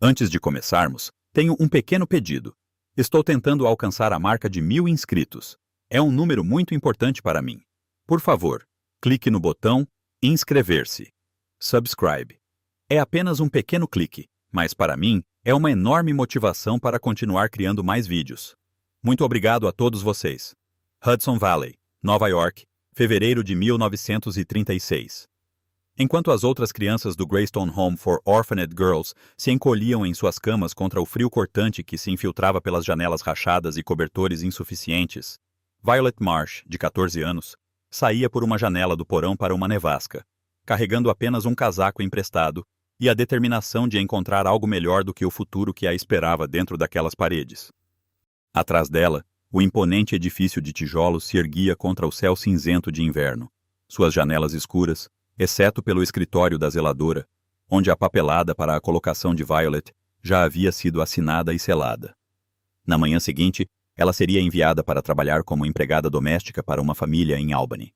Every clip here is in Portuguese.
Antes de começarmos, tenho um pequeno pedido. Estou tentando alcançar a marca de 1000 inscritos. É um número muito importante para mim. Por favor, clique no botão inscrever-se. Subscribe. É apenas um pequeno clique, mas para mim é uma enorme motivação para continuar criando mais vídeos. Muito obrigado a todos vocês. Hudson Valley, Nova York, fevereiro de 1936. Enquanto as outras crianças do Greystone Home for Orphaned Girls se encolhiam em suas camas contra o frio cortante que se infiltrava pelas janelas rachadas e cobertores insuficientes, Violet Marsh, de 14 anos, saía por uma janela do porão para uma nevasca, carregando apenas um casaco emprestado e a determinação de encontrar algo melhor do que o futuro que a esperava dentro daquelas paredes. Atrás dela, o imponente edifício de tijolos se erguia contra o céu cinzento de inverno, suas janelas escuras, exceto pelo escritório da zeladora, onde a papelada para a colocação de Violet já havia sido assinada e selada. Na manhã seguinte, ela seria enviada para trabalhar como empregada doméstica para uma família em Albany.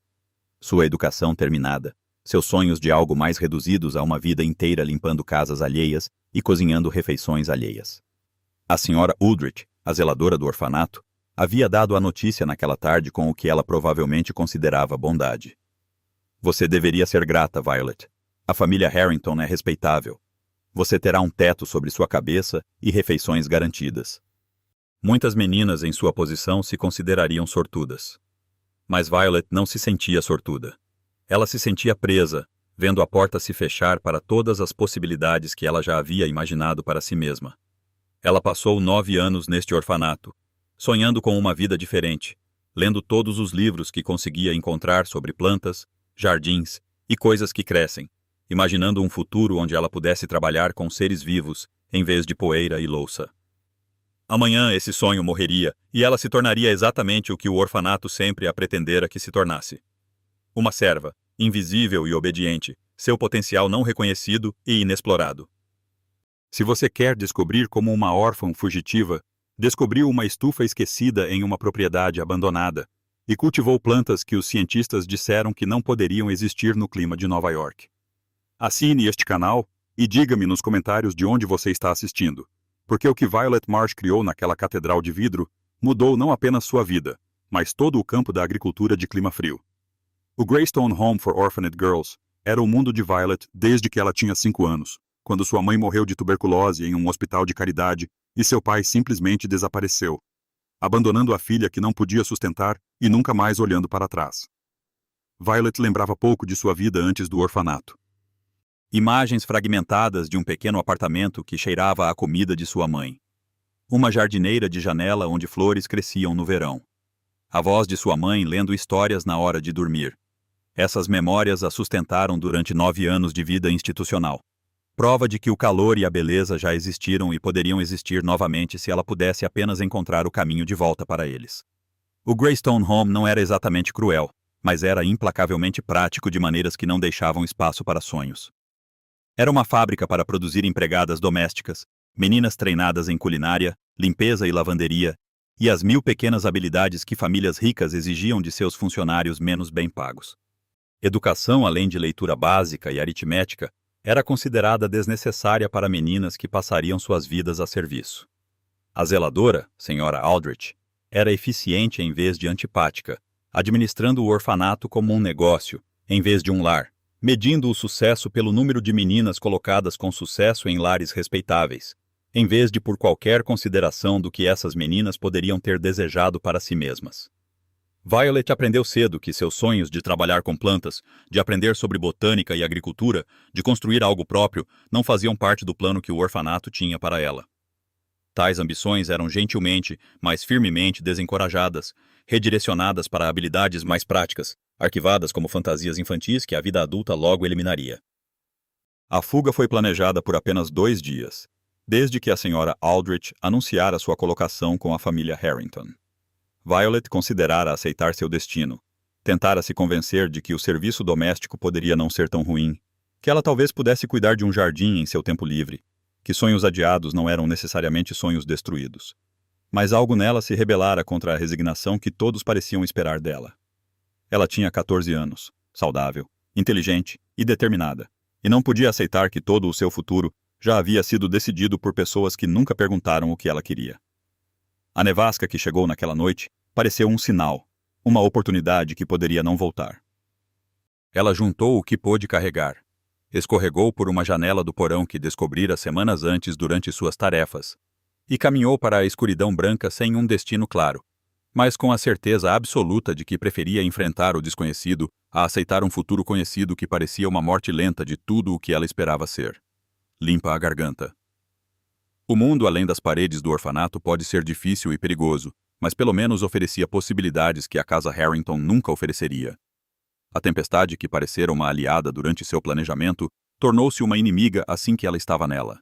Sua educação terminada, seus sonhos de algo mais reduzidos a uma vida inteira limpando casas alheias e cozinhando refeições alheias. A senhora Uldrich, a zeladora do orfanato, havia dado a notícia naquela tarde com o que ela provavelmente considerava bondade. Você deveria ser grata, Violet. A família Harrington é respeitável. Você terá um teto sobre sua cabeça e refeições garantidas. Muitas meninas em sua posição se considerariam sortudas. Mas Violet não se sentia sortuda. Ela se sentia presa, vendo a porta se fechar para todas as possibilidades que ela já havia imaginado para si mesma. Ela passou 9 anos neste orfanato, sonhando com uma vida diferente, lendo todos os livros que conseguia encontrar sobre plantas, jardins e coisas que crescem, imaginando um futuro onde ela pudesse trabalhar com seres vivos em vez de poeira e louça. Amanhã esse sonho morreria e ela se tornaria exatamente o que o orfanato sempre a pretendera que se tornasse. Uma serva, invisível e obediente, seu potencial não reconhecido e inexplorado. Se você quer descobrir como uma órfã fugitiva descobriu uma estufa esquecida em uma propriedade abandonada e cultivou plantas que os cientistas disseram que não poderiam existir no clima de Nova York. Assine este canal e diga-me nos comentários de onde você está assistindo, porque o que Violet Marsh criou naquela catedral de vidro mudou não apenas sua vida, mas todo o campo da agricultura de clima frio. O Greystone Home for Orphaned Girls era o mundo de Violet desde que ela tinha 5 anos, quando sua mãe morreu de tuberculose em um hospital de caridade e seu pai simplesmente desapareceu, abandonando a filha que não podia sustentar e nunca mais olhando para trás. Violet lembrava pouco de sua vida antes do orfanato. Imagens fragmentadas de um pequeno apartamento que cheirava a comida de sua mãe. Uma jardineira de janela onde flores cresciam no verão. A voz de sua mãe lendo histórias na hora de dormir. Essas memórias a sustentaram durante 9 anos de vida institucional. Prova de que o calor e a beleza já existiram e poderiam existir novamente se ela pudesse apenas encontrar o caminho de volta para eles. O Greystone Home não era exatamente cruel, mas era implacavelmente prático de maneiras que não deixavam espaço para sonhos. Era uma fábrica para produzir empregadas domésticas, meninas treinadas em culinária, limpeza e lavanderia, e as 1000 pequenas habilidades que famílias ricas exigiam de seus funcionários menos bem pagos. Educação, além de leitura básica e aritmética, era considerada desnecessária para meninas que passariam suas vidas a serviço. A zeladora, senhora Aldrich, era eficiente em vez de antipática, administrando o orfanato como um negócio, em vez de um lar, medindo o sucesso pelo número de meninas colocadas com sucesso em lares respeitáveis, em vez de por qualquer consideração do que essas meninas poderiam ter desejado para si mesmas. Violet aprendeu cedo que seus sonhos de trabalhar com plantas, de aprender sobre botânica e agricultura, de construir algo próprio, não faziam parte do plano que o orfanato tinha para ela. Tais ambições eram gentilmente, mas firmemente desencorajadas, redirecionadas para habilidades mais práticas, arquivadas como fantasias infantis que a vida adulta logo eliminaria. A fuga foi planejada por apenas 2 dias, desde que a senhora Aldrich anunciara sua colocação com a família Harrington. Violet considerara aceitar seu destino, tentara se convencer de que o serviço doméstico poderia não ser tão ruim, que ela talvez pudesse cuidar de um jardim em seu tempo livre, que sonhos adiados não eram necessariamente sonhos destruídos. Mas algo nela se rebelara contra a resignação que todos pareciam esperar dela. Ela tinha 14 anos, saudável, inteligente e determinada, e não podia aceitar que todo o seu futuro já havia sido decidido por pessoas que nunca perguntaram o que ela queria. A nevasca que chegou naquela noite pareceu um sinal, uma oportunidade que poderia não voltar. Ela juntou o que pôde carregar, escorregou por uma janela do porão que descobrira semanas antes durante suas tarefas, e caminhou para a escuridão branca sem um destino claro, mas com a certeza absoluta de que preferia enfrentar o desconhecido a aceitar um futuro conhecido que parecia uma morte lenta de tudo o que ela esperava ser. Limpa a garganta. O mundo além das paredes do orfanato pode ser difícil e perigoso, mas pelo menos oferecia possibilidades que a casa Harrington nunca ofereceria. A tempestade que parecera uma aliada durante seu planejamento tornou-se uma inimiga assim que ela estava nela.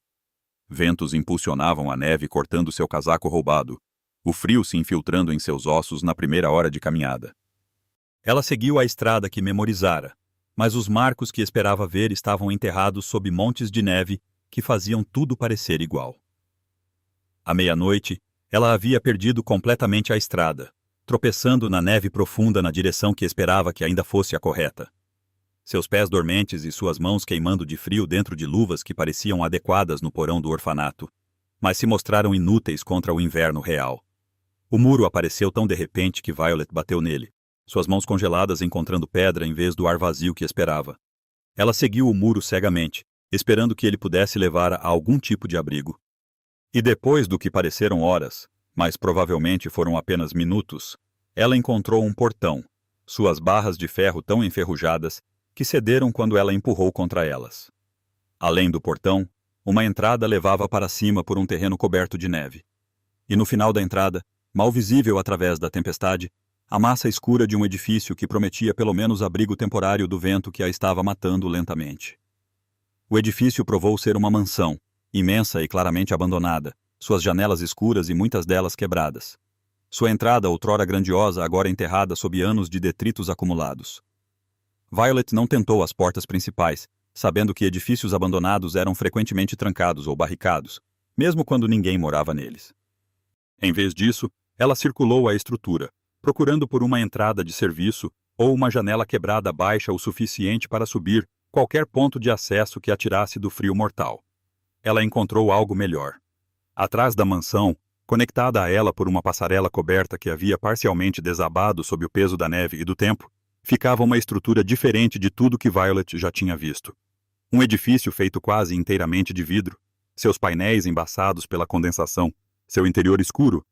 Ventos impulsionavam a neve cortando seu casaco roubado, o frio se infiltrando em seus ossos na primeira hora de caminhada. Ela seguiu a estrada que memorizara, mas os marcos que esperava ver estavam enterrados sob montes de neve que faziam tudo parecer igual. À meia-noite, ela havia perdido completamente a estrada, tropeçando na neve profunda na direção que esperava que ainda fosse a correta. Seus pés dormentes e suas mãos queimando de frio dentro de luvas que pareciam adequadas no porão do orfanato, mas se mostraram inúteis contra o inverno real. O muro apareceu tão de repente que Violet bateu nele, suas mãos congeladas encontrando pedra em vez do ar vazio que esperava. Ela seguiu o muro cegamente, esperando que ele pudesse levar a algum tipo de abrigo. E depois do que pareceram horas, mas provavelmente foram apenas minutos, ela encontrou um portão, suas barras de ferro tão enferrujadas que cederam quando ela empurrou contra elas. Além do portão, uma entrada levava para cima por um terreno coberto de neve. E no final da entrada, mal visível através da tempestade, a massa escura de um edifício que prometia pelo menos abrigo temporário do vento que a estava matando lentamente. O edifício provou ser uma mansão, imensa e claramente abandonada, suas janelas escuras e muitas delas quebradas. Sua entrada, outrora grandiosa, agora enterrada sob anos de detritos acumulados. Violet não tentou as portas principais, sabendo que edifícios abandonados eram frequentemente trancados ou barricados, mesmo quando ninguém morava neles. Em vez disso, ela circulou a estrutura, procurando por uma entrada de serviço ou uma janela quebrada baixa o suficiente para subir qualquer ponto de acesso que a tirasse do frio mortal. Ela encontrou algo melhor. Atrás da mansão, conectada a ela por uma passarela coberta que havia parcialmente desabado sob o peso da neve e do tempo, ficava uma estrutura diferente de tudo que Violet já tinha visto. Um edifício feito quase inteiramente de vidro, seus painéis embaçados pela condensação, seu interior escuro,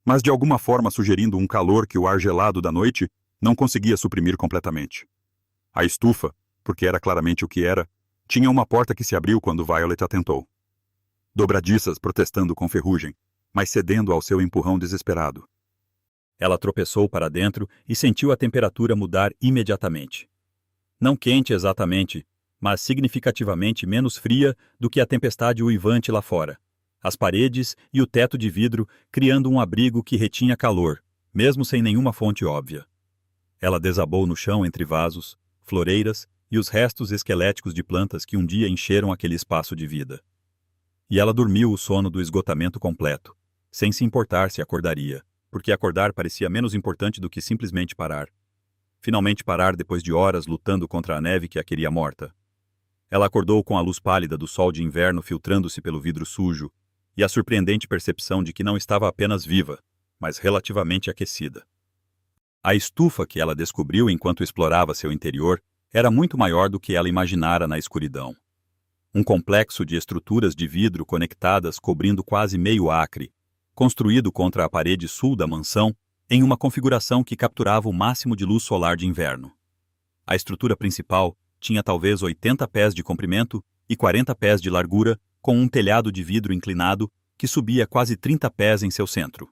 mas de alguma forma sugerindo um calor que o ar gelado da noite não conseguia suprimir completamente. A estufa, porque era claramente o que era, tinha uma porta que se abriu quando Violet a tentou. Dobradiças protestando com ferrugem, mas cedendo ao seu empurrão desesperado. Ela tropeçou para dentro e sentiu a temperatura mudar imediatamente. Não quente exatamente, mas significativamente menos fria do que a tempestade uivante lá fora. As paredes e o teto de vidro criando um abrigo que retinha calor, mesmo sem nenhuma fonte óbvia. Ela desabou no chão entre vasos, floreiras e os restos esqueléticos de plantas que um dia encheram aquele espaço de vida. E ela dormiu o sono do esgotamento completo, sem se importar se acordaria, porque acordar parecia menos importante do que simplesmente parar. Finalmente parar depois de horas lutando contra a neve que a queria morta. Ela acordou com a luz pálida do sol de inverno filtrando-se pelo vidro sujo e a surpreendente percepção de que não estava apenas viva, mas relativamente aquecida. A estufa que ela descobriu enquanto explorava seu interior era muito maior do que ela imaginara na escuridão. Um complexo de estruturas de vidro conectadas cobrindo quase meio acre, construído contra a parede sul da mansão, em uma configuração que capturava o máximo de luz solar de inverno. A estrutura principal tinha talvez 80 pés de comprimento e 40 pés de largura, com um telhado de vidro inclinado que subia quase 30 pés em seu centro.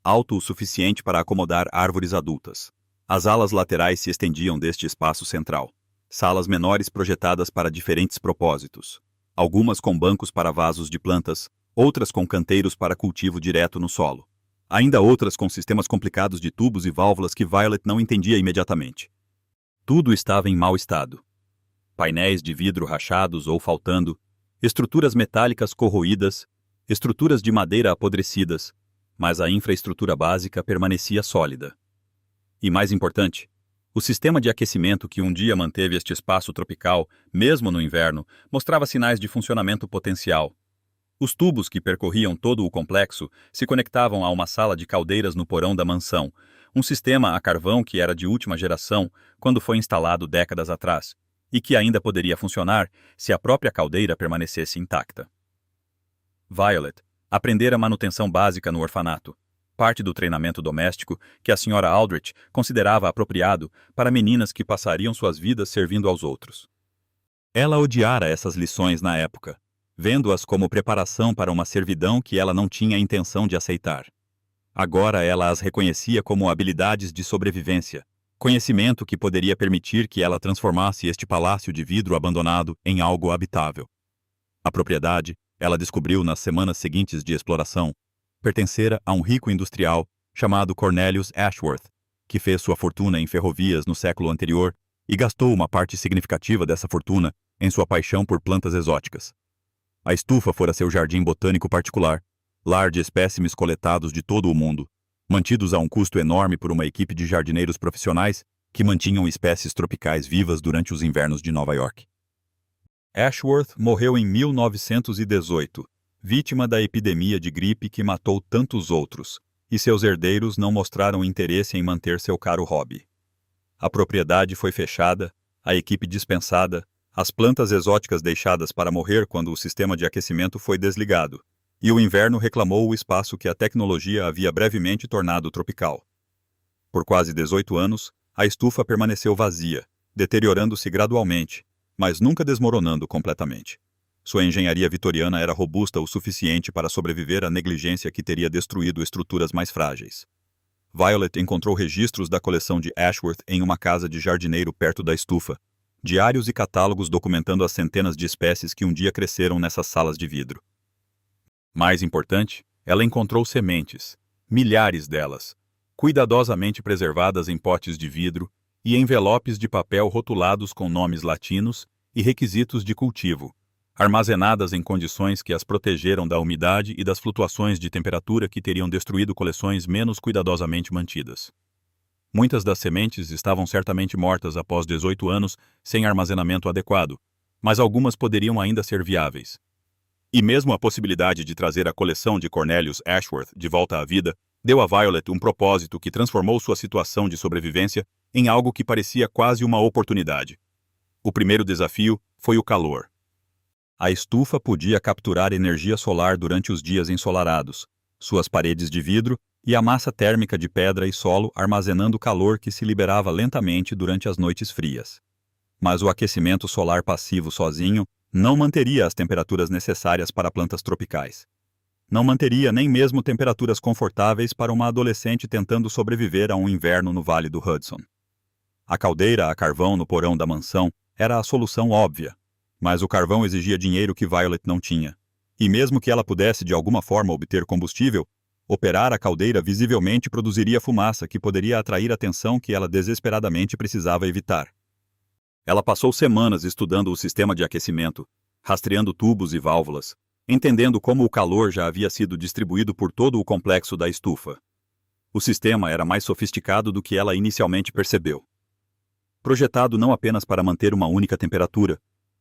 Alto o suficiente para acomodar árvores adultas. As alas laterais se estendiam deste espaço central. Salas menores projetadas para diferentes propósitos. Algumas com bancos para vasos de plantas, outras com canteiros para cultivo direto no solo. Ainda outras com sistemas complicados de tubos e válvulas que Violet não entendia imediatamente. Tudo estava em mau estado. Painéis de vidro rachados ou faltando, estruturas metálicas corroídas, estruturas de madeira apodrecidas, mas a infraestrutura básica permanecia sólida. E mais importante, O sistema de aquecimento que um dia manteve este espaço tropical, mesmo no inverno, mostrava sinais de funcionamento potencial. Os tubos que percorriam todo o complexo se conectavam a uma sala de caldeiras no porão da mansão, um sistema a carvão que era de última geração quando foi instalado décadas atrás, e que ainda poderia funcionar se a própria caldeira permanecesse intacta. Violet aprendera manutenção básica no orfanato, parte do treinamento doméstico que a Sra. Aldrich considerava apropriado para meninas que passariam suas vidas servindo aos outros. Ela odiara essas lições na época, vendo-as como preparação para uma servidão que ela não tinha intenção de aceitar. Agora ela as reconhecia como habilidades de sobrevivência, conhecimento que poderia permitir que ela transformasse este palácio de vidro abandonado em algo habitável. A propriedade, ela descobriu nas semanas seguintes de exploração, pertencera a um rico industrial chamado Cornelius Ashworth, que fez sua fortuna em ferrovias no século anterior e gastou uma parte significativa dessa fortuna em sua paixão por plantas exóticas. A estufa fora seu jardim botânico particular, lar de espécimes coletados de todo o mundo, mantidos a um custo enorme por uma equipe de jardineiros profissionais que mantinham espécies tropicais vivas durante os invernos de Nova York. Ashworth morreu em 1918, vítima da epidemia de gripe que matou tantos outros, e seus herdeiros não mostraram interesse em manter seu caro hobby. A propriedade foi fechada, a equipe dispensada, as plantas exóticas deixadas para morrer quando o sistema de aquecimento foi desligado, e o inverno reclamou o espaço que a tecnologia havia brevemente tornado tropical. Por quase 18 anos, a estufa permaneceu vazia, deteriorando-se gradualmente, mas nunca desmoronando completamente. Sua engenharia vitoriana era robusta o suficiente para sobreviver à negligência que teria destruído estruturas mais frágeis. Violet encontrou registros da coleção de Ashworth em uma casa de jardineiro perto da estufa, diários e catálogos documentando as centenas de espécies que um dia cresceram nessas salas de vidro. Mais importante, ela encontrou sementes, milhares delas, cuidadosamente preservadas em potes de vidro e envelopes de papel rotulados com nomes latinos e requisitos de cultivo, armazenadas em condições que as protegeram da umidade e das flutuações de temperatura que teriam destruído coleções menos cuidadosamente mantidas. Muitas das sementes estavam certamente mortas após 18 anos sem armazenamento adequado, mas algumas poderiam ainda ser viáveis. E mesmo a possibilidade de trazer a coleção de Cornelius Ashworth de volta à vida deu a Violet um propósito que transformou sua situação de sobrevivência em algo que parecia quase uma oportunidade. O primeiro desafio foi o calor. A estufa podia capturar energia solar durante os dias ensolarados, suas paredes de vidro e a massa térmica de pedra e solo armazenando calor que se liberava lentamente durante as noites frias. Mas o aquecimento solar passivo sozinho não manteria as temperaturas necessárias para plantas tropicais. Não manteria nem mesmo temperaturas confortáveis para uma adolescente tentando sobreviver a um inverno no Vale do Hudson. A caldeira a carvão no porão da mansão era a solução óbvia, mas o carvão exigia dinheiro que Violet não tinha. E mesmo que ela pudesse de alguma forma obter combustível, operar a caldeira visivelmente produziria fumaça que poderia atrair atenção que ela desesperadamente precisava evitar. Ela passou semanas estudando o sistema de aquecimento, rastreando tubos e válvulas, entendendo como o calor já havia sido distribuído por todo o complexo da estufa. O sistema era mais sofisticado do que ela inicialmente percebeu. Projetado não apenas para manter uma única temperatura,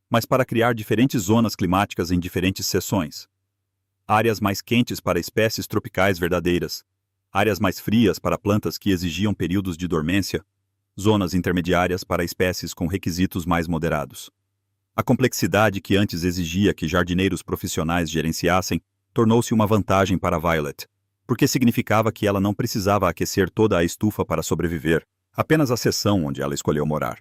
mas para criar diferentes zonas climáticas em diferentes seções. Áreas mais quentes para espécies tropicais verdadeiras, áreas mais frias para plantas que exigiam períodos de dormência, zonas intermediárias para espécies com requisitos mais moderados. A complexidade que antes exigia que jardineiros profissionais gerenciassem tornou-se uma vantagem para Violet, porque significava que ela não precisava aquecer toda a estufa para sobreviver, apenas a seção onde ela escolheu morar.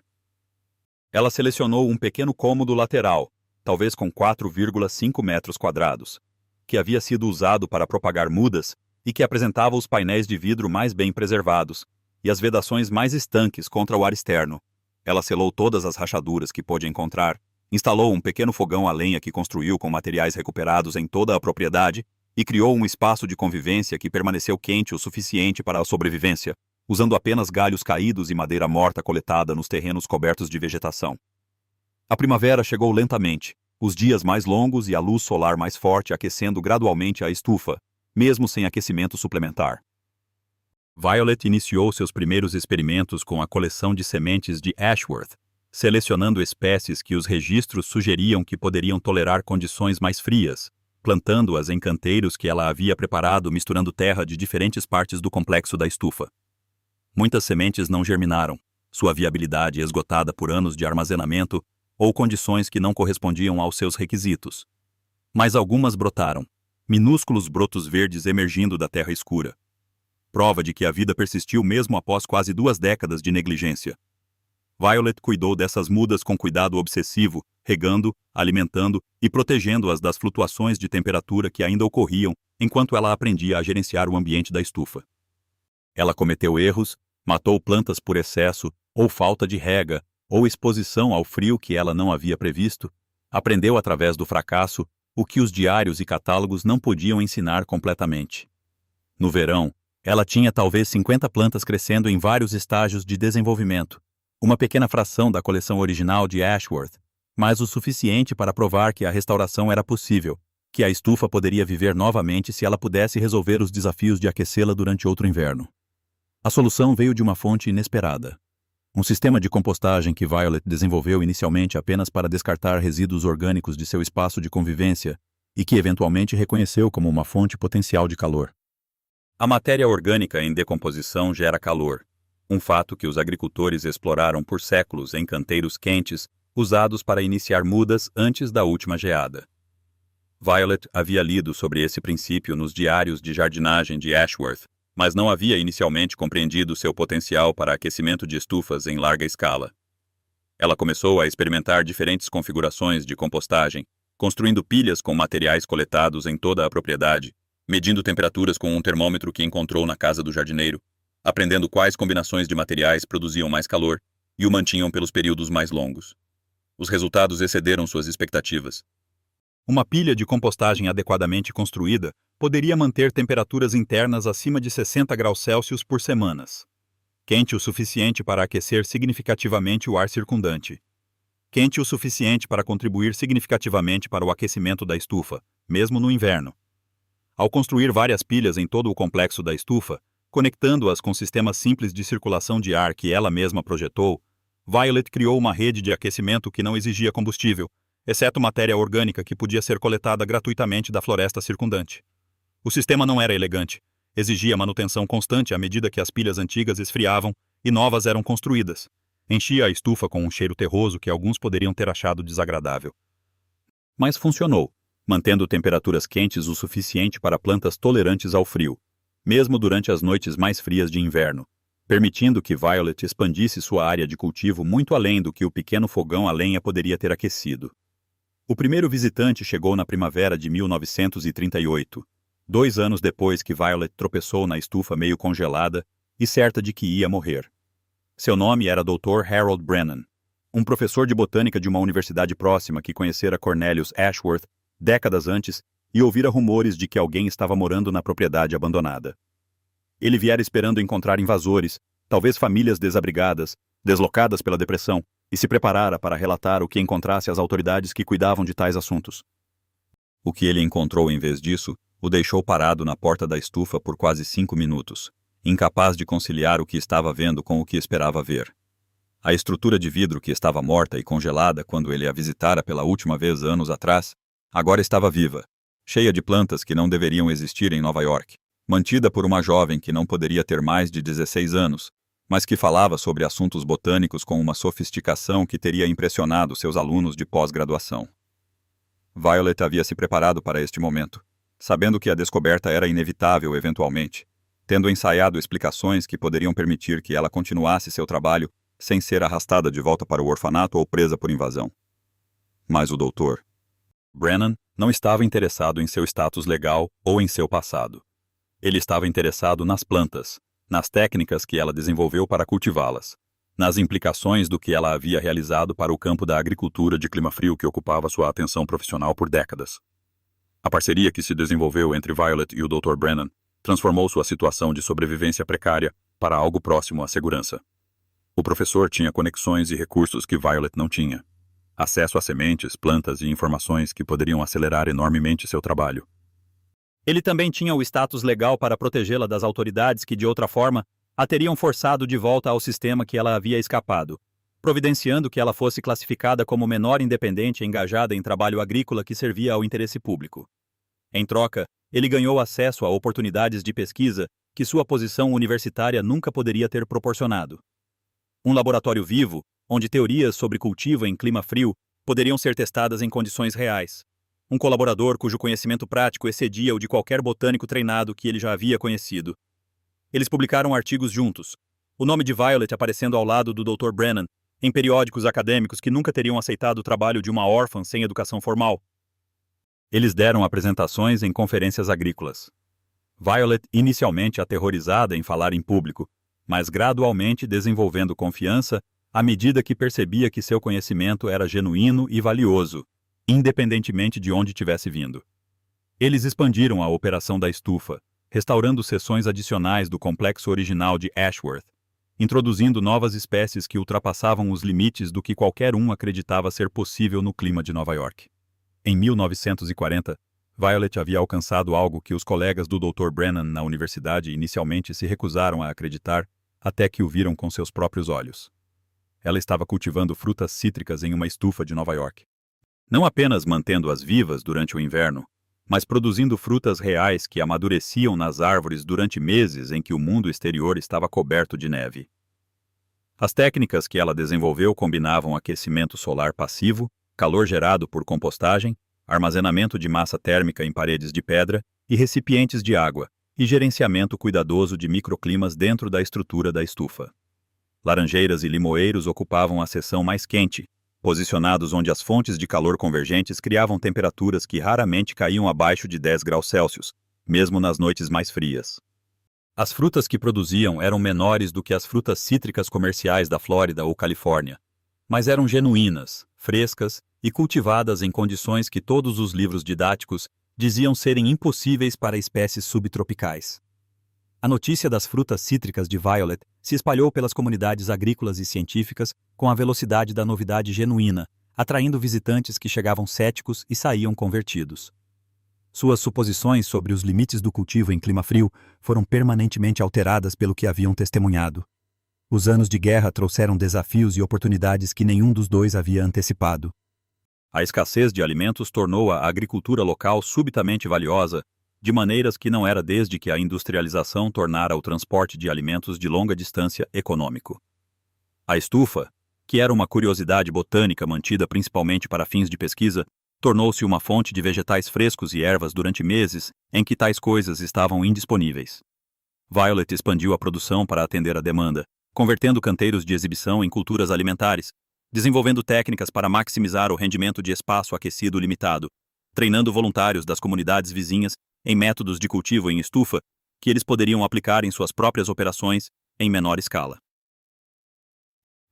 Ela selecionou um pequeno cômodo lateral, talvez com 4,5 metros quadrados, que havia sido usado para propagar mudas e que apresentava os painéis de vidro mais bem preservados e as vedações mais estanques contra o ar externo. Ela selou todas as rachaduras que pôde encontrar, instalou um pequeno fogão a lenha que construiu com materiais recuperados em toda a propriedade e criou um espaço de convivência que permaneceu quente o suficiente para a sobrevivência, usando apenas galhos caídos e madeira morta coletada nos terrenos cobertos de vegetação. A primavera chegou lentamente, os dias mais longos e a luz solar mais forte aquecendo gradualmente a estufa, mesmo sem aquecimento suplementar. Violet iniciou seus primeiros experimentos com a coleção de sementes de Ashworth, selecionando espécies que os registros sugeriam que poderiam tolerar condições mais frias, plantando-as em canteiros que ela havia preparado misturando terra de diferentes partes do complexo da estufa. Muitas sementes não germinaram, sua viabilidade esgotada por anos de armazenamento ou condições que não correspondiam aos seus requisitos. Mas algumas brotaram, minúsculos brotos verdes emergindo da terra escura. Prova de que a vida persistiu mesmo após quase 2 décadas de negligência. Violet cuidou dessas mudas com cuidado obsessivo, regando, alimentando e protegendo-as das flutuações de temperatura que ainda ocorriam enquanto ela aprendia a gerenciar o ambiente da estufa. Ela cometeu erros, matou plantas por excesso, ou falta de rega, ou exposição ao frio que ela não havia previsto, aprendeu através do fracasso o que os diários e catálogos não podiam ensinar completamente. No verão, ela tinha talvez 50 plantas crescendo em vários estágios de desenvolvimento, uma pequena fração da coleção original de Ashworth, mas o suficiente para provar que a restauração era possível, que a estufa poderia viver novamente se ela pudesse resolver os desafios de aquecê-la durante outro inverno. A solução veio de uma fonte inesperada. Um sistema de compostagem que Violet desenvolveu inicialmente apenas para descartar resíduos orgânicos de seu espaço de convivência e que eventualmente reconheceu como uma fonte potencial de calor. A matéria orgânica em decomposição gera calor, um fato que os agricultores exploraram por séculos em canteiros quentes, usados para iniciar mudas antes da última geada. Violet havia lido sobre esse princípio nos diários de jardinagem de Ashworth, mas não havia inicialmente compreendido seu potencial para aquecimento de estufas em larga escala. Ela começou a experimentar diferentes configurações de compostagem, construindo pilhas com materiais coletados em toda a propriedade, medindo temperaturas com um termômetro que encontrou na casa do jardineiro, aprendendo quais combinações de materiais produziam mais calor e o mantinham pelos períodos mais longos. Os resultados excederam suas expectativas. Uma pilha de compostagem adequadamente construída poderia manter temperaturas internas acima de 60 graus Celsius por semanas. Quente o suficiente para aquecer significativamente o ar circundante. Quente o suficiente para contribuir significativamente para o aquecimento da estufa, mesmo no inverno. Ao construir várias pilhas em todo o complexo da estufa, conectando-as com sistemas simples de circulação de ar que ela mesma projetou, Violet criou uma rede de aquecimento que não exigia combustível, exceto matéria orgânica que podia ser coletada gratuitamente da floresta circundante. O sistema não era elegante, exigia manutenção constante à medida que as pilhas antigas esfriavam e novas eram construídas. Enchia a estufa com um cheiro terroso que alguns poderiam ter achado desagradável. Mas funcionou, mantendo temperaturas quentes o suficiente para plantas tolerantes ao frio, mesmo durante as noites mais frias de inverno, permitindo que Violet expandisse sua área de cultivo muito além do que o pequeno fogão a lenha poderia ter aquecido. O primeiro visitante chegou na primavera de 1938, 2 anos depois que Violet tropeçou na estufa meio congelada e certa de que ia morrer. Seu nome era Dr. Harold Brennan, um professor de botânica de uma universidade próxima que conhecera Cornelius Ashworth décadas antes e ouvira rumores de que alguém estava morando na propriedade abandonada. Ele viera esperando encontrar invasores, talvez famílias desabrigadas, deslocadas pela depressão, e se preparara para relatar o que encontrasse às autoridades que cuidavam de tais assuntos. O que ele encontrou em vez disso o deixou parado na porta da estufa por quase 5 minutos, incapaz de conciliar o que estava vendo com o que esperava ver. A estrutura de vidro que estava morta e congelada quando ele a visitara pela última vez anos atrás, agora estava viva, cheia de plantas que não deveriam existir em Nova York, mantida por uma jovem que não poderia ter mais de 16 anos, mas que falava sobre assuntos botânicos com uma sofisticação que teria impressionado seus alunos de pós-graduação. Violet havia se preparado para este momento, sabendo que a descoberta era inevitável eventualmente, tendo ensaiado explicações que poderiam permitir que ela continuasse seu trabalho sem ser arrastada de volta para o orfanato ou presa por invasão. Mas o Dr. Brennan não estava interessado em seu status legal ou em seu passado. Ele estava interessado nas plantas, nas técnicas que ela desenvolveu para cultivá-las, nas implicações do que ela havia realizado para o campo da agricultura de clima frio que ocupava sua atenção profissional por décadas. A parceria que se desenvolveu entre Violet e o Dr. Brennan transformou sua situação de sobrevivência precária para algo próximo à segurança. O professor tinha conexões e recursos que Violet não tinha. Acesso a sementes, plantas e informações que poderiam acelerar enormemente seu trabalho. Ele também tinha o status legal para protegê-la das autoridades que, de outra forma, a teriam forçado de volta ao sistema que ela havia escapado, providenciando que ela fosse classificada como menor independente engajada em trabalho agrícola que servia ao interesse público. Em troca, ele ganhou acesso a oportunidades de pesquisa que sua posição universitária nunca poderia ter proporcionado. Um laboratório vivo, onde teorias sobre cultivo em clima frio poderiam ser testadas em condições reais. Um colaborador cujo conhecimento prático excedia o de qualquer botânico treinado que ele já havia conhecido. Eles publicaram artigos juntos, o nome de Violet aparecendo ao lado do Dr. Brennan, em periódicos acadêmicos que nunca teriam aceitado o trabalho de uma órfã sem educação formal. Eles deram apresentações em conferências agrícolas. Violet, inicialmente aterrorizada em falar em público, mas gradualmente desenvolvendo confiança à medida que percebia que seu conhecimento era genuíno e valioso, independentemente de onde tivesse vindo. Eles expandiram a operação da estufa, restaurando seções adicionais do complexo original de Ashworth, introduzindo novas espécies que ultrapassavam os limites do que qualquer um acreditava ser possível no clima de Nova York. Em 1940, Violet havia alcançado algo que os colegas do Dr. Brennan na universidade inicialmente se recusaram a acreditar, até que o viram com seus próprios olhos. Ela estava cultivando frutas cítricas em uma estufa de Nova York. Não apenas mantendo-as vivas durante o inverno, mas produzindo frutas reais que amadureciam nas árvores durante meses em que o mundo exterior estava coberto de neve. As técnicas que ela desenvolveu combinavam aquecimento solar passivo, calor gerado por compostagem, armazenamento de massa térmica em paredes de pedra e recipientes de água, e gerenciamento cuidadoso de microclimas dentro da estrutura da estufa. Laranjeiras e limoeiros ocupavam a seção mais quente, posicionados onde as fontes de calor convergentes criavam temperaturas que raramente caíam abaixo de 10 graus Celsius, mesmo nas noites mais frias. As frutas que produziam eram menores do que as frutas cítricas comerciais da Flórida ou Califórnia, mas eram genuínas, frescas e cultivadas em condições que todos os livros didáticos diziam serem impossíveis para espécies subtropicais. A notícia das frutas cítricas de Violet se espalhou pelas comunidades agrícolas e científicas com a velocidade da novidade genuína, atraindo visitantes que chegavam céticos e saíam convertidos. Suas suposições sobre os limites do cultivo em clima frio foram permanentemente alteradas pelo que haviam testemunhado. Os anos de guerra trouxeram desafios e oportunidades que nenhum dos dois havia antecipado. A escassez de alimentos tornou a agricultura local subitamente valiosa, de maneiras que não era desde que a industrialização tornara o transporte de alimentos de longa distância econômico. A estufa, que era uma curiosidade botânica mantida principalmente para fins de pesquisa, tornou-se uma fonte de vegetais frescos e ervas durante meses em que tais coisas estavam indisponíveis. Violet expandiu a produção para atender a demanda, convertendo canteiros de exibição em culturas alimentares, desenvolvendo técnicas para maximizar o rendimento de espaço aquecido limitado, treinando voluntários das comunidades vizinhas em métodos de cultivo em estufa que eles poderiam aplicar em suas próprias operações em menor escala.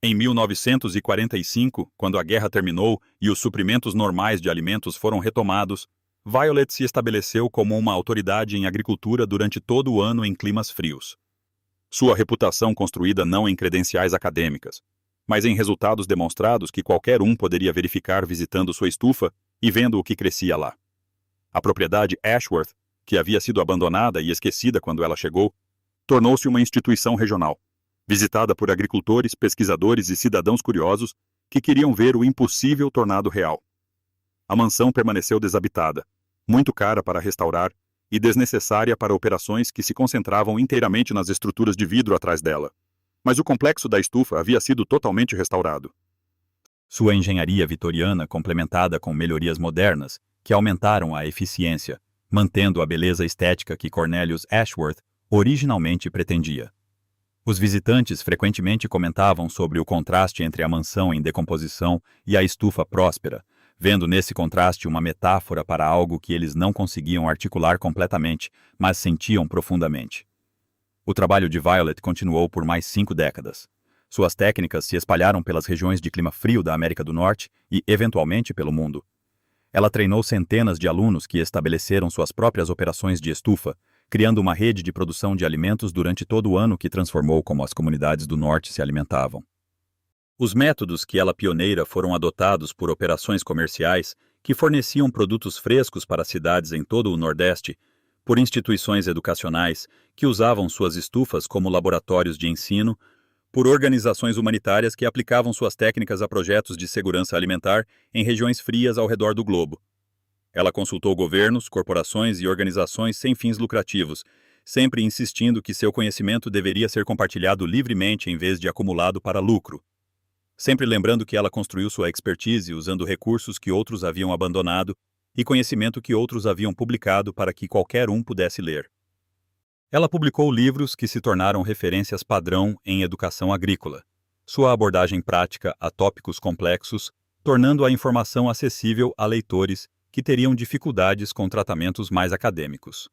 Em 1945, quando a guerra terminou e os suprimentos normais de alimentos foram retomados, Violet se estabeleceu como uma autoridade em agricultura durante todo o ano em climas frios. Sua reputação construída não em credenciais acadêmicas, mas em resultados demonstrados que qualquer um poderia verificar visitando sua estufa e vendo o que crescia lá. A propriedade Ashworth, que havia sido abandonada e esquecida quando ela chegou, tornou-se uma instituição regional, visitada por agricultores, pesquisadores e cidadãos curiosos que queriam ver o impossível tornado real. A mansão permaneceu desabitada, muito cara para restaurar e desnecessária para operações que se concentravam inteiramente nas estruturas de vidro atrás dela. Mas o complexo da estufa havia sido totalmente restaurado. Sua engenharia vitoriana complementada com melhorias modernas, que aumentaram a eficiência, mantendo a beleza estética que Cornelius Ashworth originalmente pretendia. Os visitantes frequentemente comentavam sobre o contraste entre a mansão em decomposição e a estufa próspera, vendo nesse contraste uma metáfora para algo que eles não conseguiam articular completamente, mas sentiam profundamente. O trabalho de Violet continuou por mais 5 décadas. Suas técnicas se espalharam pelas regiões de clima frio da América do Norte e, eventualmente, pelo mundo. Ela treinou centenas de alunos que estabeleceram suas próprias operações de estufa, criando uma rede de produção de alimentos durante todo o ano que transformou como as comunidades do Norte se alimentavam. Os métodos que ela pioneira foram adotados por operações comerciais que forneciam produtos frescos para cidades em todo o Nordeste, por instituições educacionais que usavam suas estufas como laboratórios de ensino, por organizações humanitárias que aplicavam suas técnicas a projetos de segurança alimentar em regiões frias ao redor do globo. Ela consultou governos, corporações e organizações sem fins lucrativos, sempre insistindo que seu conhecimento deveria ser compartilhado livremente em vez de acumulado para lucro. Sempre lembrando que ela construiu sua expertise usando recursos que outros haviam abandonado e conhecimento que outros haviam publicado para que qualquer um pudesse ler. Ela publicou livros que se tornaram referências padrão em educação agrícola. Sua abordagem prática a tópicos complexos, tornando a informação acessível a leitores que teriam dificuldades com tratamentos mais acadêmicos.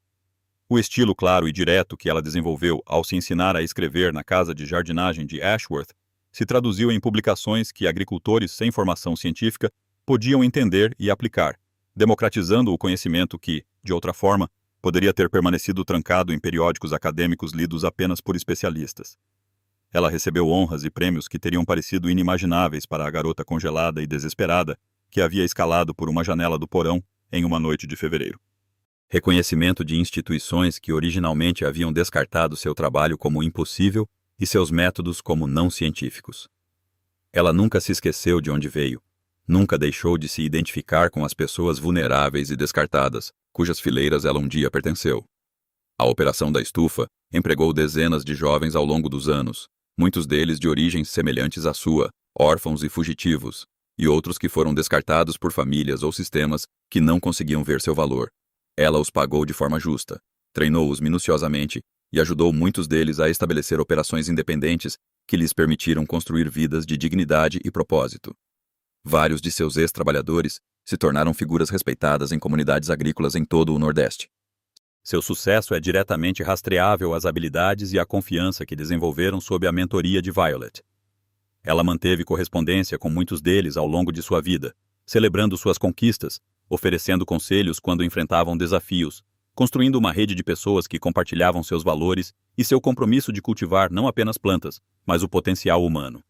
O estilo claro e direto que ela desenvolveu ao se ensinar a escrever na casa de jardinagem de Ashworth se traduziu em publicações que agricultores sem formação científica podiam entender e aplicar, democratizando o conhecimento que, de outra forma, poderia ter permanecido trancado em periódicos acadêmicos lidos apenas por especialistas. Ela recebeu honras e prêmios que teriam parecido inimagináveis para a garota congelada e desesperada que havia escalado por uma janela do porão em uma noite de fevereiro. Reconhecimento de instituições que originalmente haviam descartado seu trabalho como impossível e seus métodos como não científicos. Ela nunca se esqueceu de onde veio, nunca deixou de se identificar com as pessoas vulneráveis e descartadas, cujas fileiras ela um dia pertenceu. A operação da estufa empregou dezenas de jovens ao longo dos anos, muitos deles de origens semelhantes à sua, órfãos e fugitivos, e outros que foram descartados por famílias ou sistemas que não conseguiam ver seu valor. Ela os pagou de forma justa, treinou-os minuciosamente e ajudou muitos deles a estabelecer operações independentes que lhes permitiram construir vidas de dignidade e propósito. Vários de seus ex-trabalhadores se tornaram figuras respeitadas em comunidades agrícolas em todo o Nordeste. Seu sucesso é diretamente rastreável às habilidades e à confiança que desenvolveram sob a mentoria de Violet. Ela manteve correspondência com muitos deles ao longo de sua vida, celebrando suas conquistas, oferecendo conselhos quando enfrentavam desafios, construindo uma rede de pessoas que compartilhavam seus valores e seu compromisso de cultivar não apenas plantas, mas o potencial humano.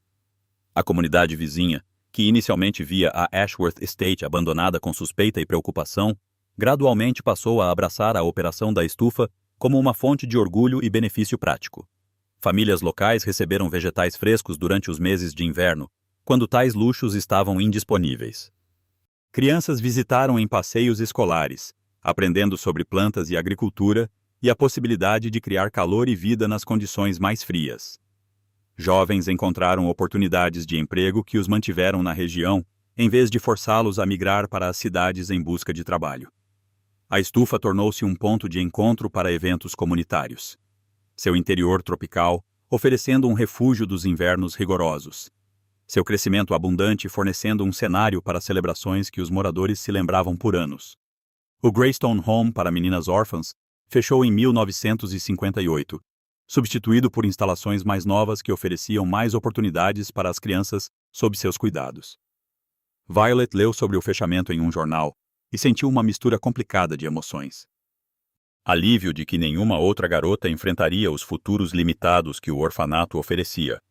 A comunidade vizinha, que inicialmente via a Ashworth Estate abandonada com suspeita e preocupação, gradualmente passou a abraçar a operação da estufa como uma fonte de orgulho e benefício prático. Famílias locais receberam vegetais frescos durante os meses de inverno, quando tais luxos estavam indisponíveis. Crianças visitaram em passeios escolares, aprendendo sobre plantas e agricultura e a possibilidade de criar calor e vida nas condições mais frias. Jovens encontraram oportunidades de emprego que os mantiveram na região, em vez de forçá-los a migrar para as cidades em busca de trabalho. A estufa tornou-se um ponto de encontro para eventos comunitários. Seu interior tropical, oferecendo um refúgio dos invernos rigorosos. Seu crescimento abundante fornecendo um cenário para celebrações que os moradores se lembravam por anos. O Greystone Home para meninas órfãs fechou em 1958, substituído por instalações mais novas que ofereciam mais oportunidades para as crianças sob seus cuidados. Violet leu sobre o fechamento em um jornal e sentiu uma mistura complicada de emoções. Alívio de que nenhuma outra garota enfrentaria os futuros limitados que o orfanato oferecia,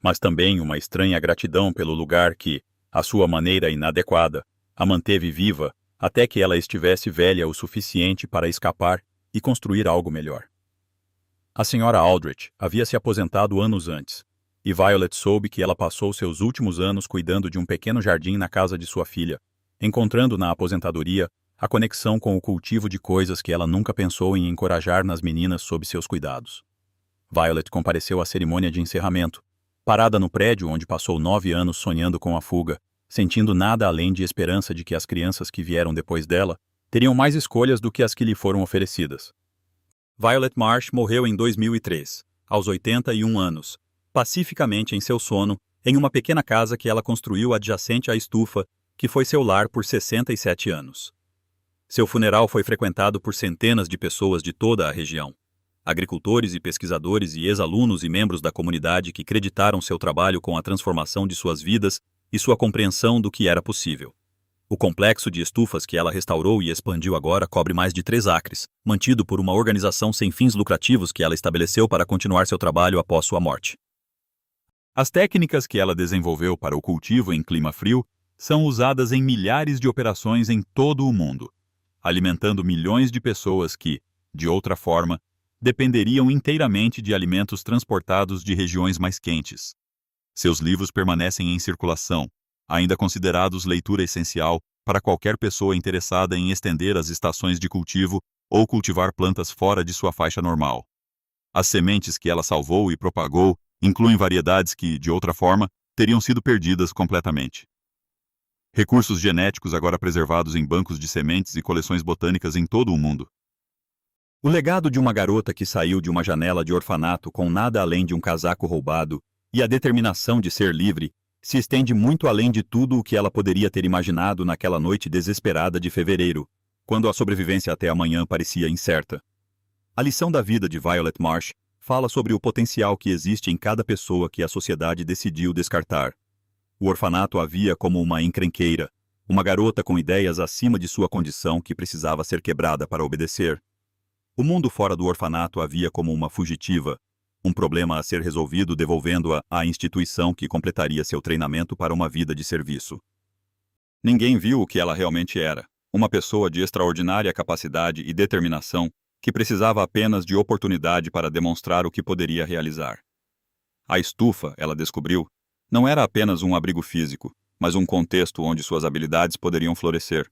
mas também uma estranha gratidão pelo lugar que, à sua maneira inadequada, a manteve viva até que ela estivesse velha o suficiente para escapar e construir algo melhor. A senhora Aldrich havia se aposentado anos antes, e Violet soube que ela passou seus últimos anos cuidando de um pequeno jardim na casa de sua filha, encontrando na aposentadoria a conexão com o cultivo de coisas que ela nunca pensou em encorajar nas meninas sob seus cuidados. Violet compareceu à cerimônia de encerramento, parada no prédio onde passou 9 anos sonhando com a fuga, sentindo nada além de esperança de que as crianças que vieram depois dela teriam mais escolhas do que as que lhe foram oferecidas. Violet Marsh morreu em 2003, aos 81 anos, pacificamente em seu sono, em uma pequena casa que ela construiu adjacente à estufa, que foi seu lar por 67 anos. Seu funeral foi frequentado por centenas de pessoas de toda a região. Agricultores e pesquisadores e ex-alunos e membros da comunidade que creditaram seu trabalho com a transformação de suas vidas e sua compreensão do que era possível. O complexo de estufas que ela restaurou e expandiu agora cobre mais de 3 acres, mantido por uma organização sem fins lucrativos que ela estabeleceu para continuar seu trabalho após sua morte. As técnicas que ela desenvolveu para o cultivo em clima frio são usadas em milhares de operações em todo o mundo, alimentando milhões de pessoas que, de outra forma, dependeriam inteiramente de alimentos transportados de regiões mais quentes. Seus livros permanecem em circulação, ainda considerados leitura essencial para qualquer pessoa interessada em estender as estações de cultivo ou cultivar plantas fora de sua faixa normal. As sementes que ela salvou e propagou incluem variedades que, de outra forma, teriam sido perdidas completamente. Recursos genéticos agora preservados em bancos de sementes e coleções botânicas em todo o mundo. O legado de uma garota que saiu de uma janela de orfanato com nada além de um casaco roubado e a determinação de ser livre se estende muito além de tudo o que ela poderia ter imaginado naquela noite desesperada de fevereiro, quando a sobrevivência até amanhã parecia incerta. A lição da vida de Violet Marsh fala sobre o potencial que existe em cada pessoa que a sociedade decidiu descartar. O orfanato a via como uma encrenqueira, uma garota com ideias acima de sua condição que precisava ser quebrada para obedecer. O mundo fora do orfanato a via como uma fugitiva, um problema a ser resolvido devolvendo-a à instituição que completaria seu treinamento para uma vida de serviço. Ninguém viu o que ela realmente era, uma pessoa de extraordinária capacidade e determinação que precisava apenas de oportunidade para demonstrar o que poderia realizar. A estufa, ela descobriu, não era apenas um abrigo físico, mas um contexto onde suas habilidades poderiam florescer,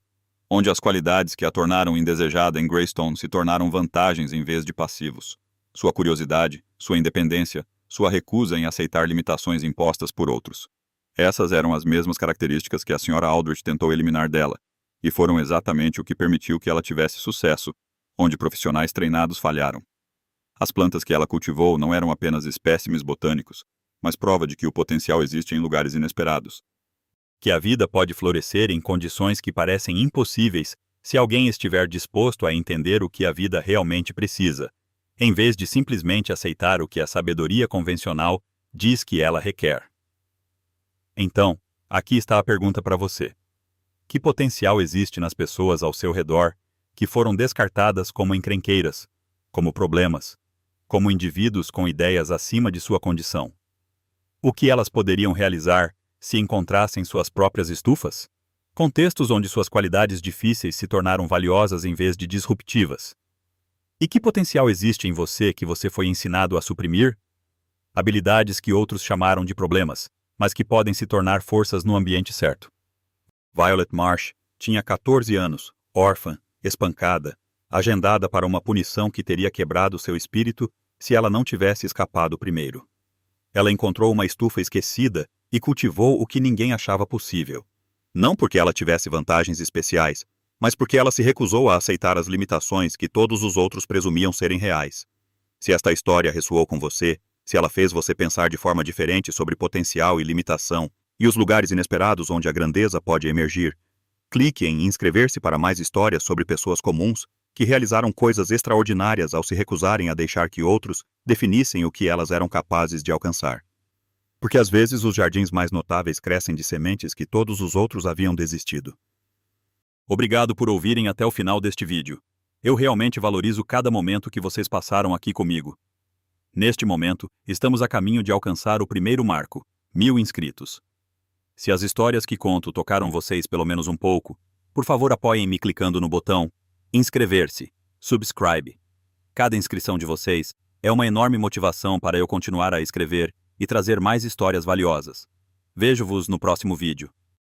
onde as qualidades que a tornaram indesejada em Greystone se tornaram vantagens em vez de passivos. Sua curiosidade, sua independência, sua recusa em aceitar limitações impostas por outros. Essas eram as mesmas características que a Sra. Aldrich tentou eliminar dela, e foram exatamente o que permitiu que ela tivesse sucesso, onde profissionais treinados falharam. As plantas que ela cultivou não eram apenas espécimes botânicos, mas prova de que o potencial existe em lugares inesperados. Que a vida pode florescer em condições que parecem impossíveis se alguém estiver disposto a entender o que a vida realmente precisa, em vez de simplesmente aceitar o que a sabedoria convencional diz que ela requer. Então, aqui está a pergunta para você. Que potencial existe nas pessoas ao seu redor que foram descartadas como encrenqueiras, como problemas, como indivíduos com ideias acima de sua condição? O que elas poderiam realizar se encontrassem suas próprias estufas? Contextos onde suas qualidades difíceis se tornaram valiosas em vez de disruptivas. E que potencial existe em você que você foi ensinado a suprimir? Habilidades que outros chamaram de problemas, mas que podem se tornar forças no ambiente certo. Violet Marsh tinha 14 anos, órfã, espancada, agendada para uma punição que teria quebrado seu espírito se ela não tivesse escapado primeiro. Ela encontrou uma estufa esquecida e cultivou o que ninguém achava possível. Não porque ela tivesse vantagens especiais, mas porque ela se recusou a aceitar as limitações que todos os outros presumiam serem reais. Se esta história ressoou com você, se ela fez você pensar de forma diferente sobre potencial e limitação e os lugares inesperados onde a grandeza pode emergir, clique em inscrever-se para mais histórias sobre pessoas comuns que realizaram coisas extraordinárias ao se recusarem a deixar que outros definissem o que elas eram capazes de alcançar. Porque às vezes os jardins mais notáveis crescem de sementes que todos os outros haviam desistido. Obrigado por ouvirem até o final deste vídeo. Eu realmente valorizo cada momento que vocês passaram aqui comigo. Neste momento, estamos a caminho de alcançar o primeiro marco, 1000 inscritos. Se as histórias que conto tocaram vocês pelo menos um pouco, por favor apoiem-me clicando no botão inscrever-se, subscribe. Cada inscrição de vocês é uma enorme motivação para eu continuar a escrever e trazer mais histórias valiosas. Vejo-vos no próximo vídeo.